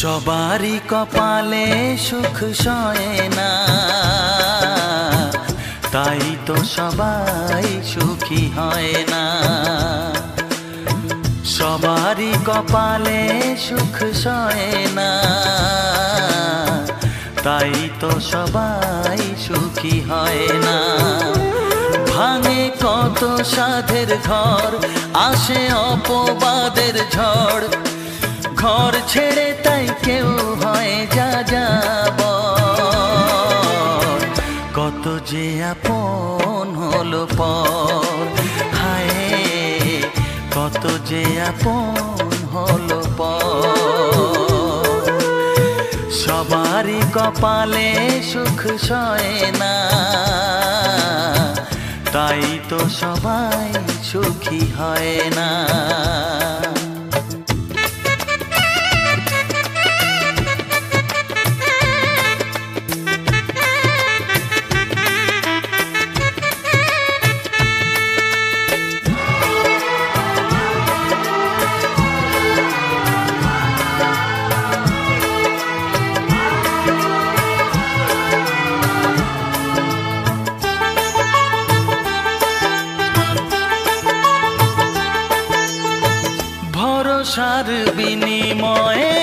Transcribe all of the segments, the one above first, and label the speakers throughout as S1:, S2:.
S1: সবারই কপালে সুখ সয় না, তাই তো সবাই সুখী হয় না। সবারই কপালে সুখ সয় না, তাই তো সবাই সুখী হয় না। ভাঙে কত সাধের ঘর, আসে অপবাদের ঝড়। ঘর ছেড়ে তাই কেউ হয় যা যাবর। কত যে আপন হলো পর, হায় কত যে আপন হলো পর। সবারই কপালে সুখ সয় না, তাই তো সবাই সুখী হয় না। ভরসার বিনিময়ে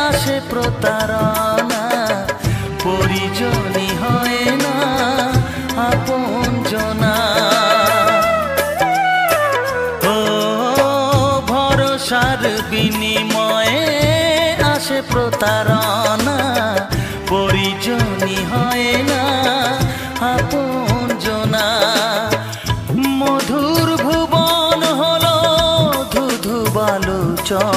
S1: আসে প্রতারণা, পরিজনই হয় না আপনজনা। ও ভরসার বিনিময়ে আসে প্রতারণা, পরিজনই হয় না আপনজনা। মধুর ভুবন হলো ধুধু বালুচর,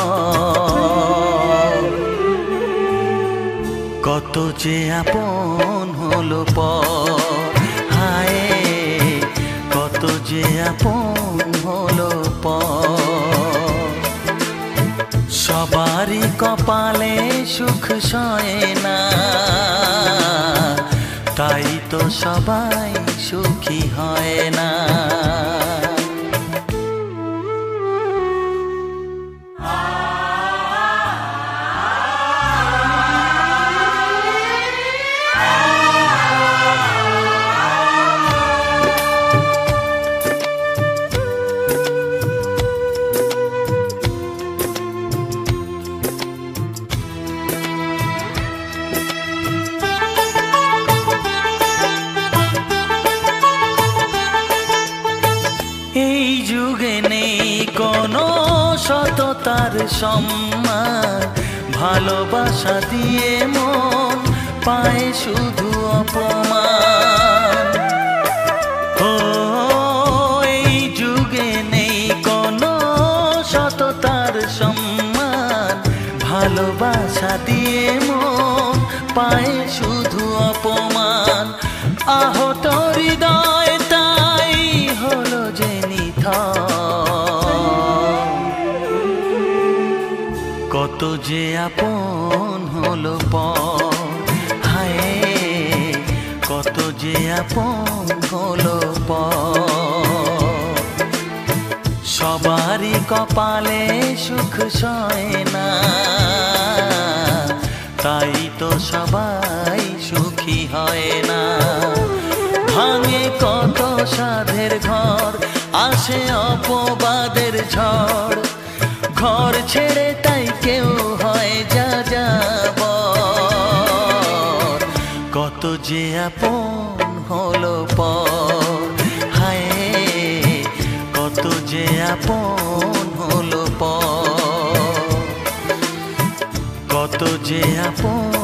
S1: কত যে আপন হলো পর, হায় কত যে আপন হলো পর। সবারই কপালে সুখ সয় না, তাই তো সবাই সুখী হয় না। এই যুগে নেই কোনো সততার সম্মান, ভালোবাসা দিয়ে মন পায় শুধু অপমান। ও এই যুগে নেই কোনো সততার সম্মান, ভালোবাসা দিয়ে মন পায় শুধু অপমান। আহত হৃদয় তাই হলো যে কত যে আপন হলো পর, হায় কত যে আপন হলো পর। সবারই কপালে সুখ সয় না, তাই তো সবাই সুখী হয় না। ভাঙে কত সাধের ঘর, আসে অপবাদের ঝড়। ঘর ছেড়ে তাই কেউ হয় যা যাবর। কত যে আপন হলো পর, হায় কত যে আপন হলো পর। কত যে আপন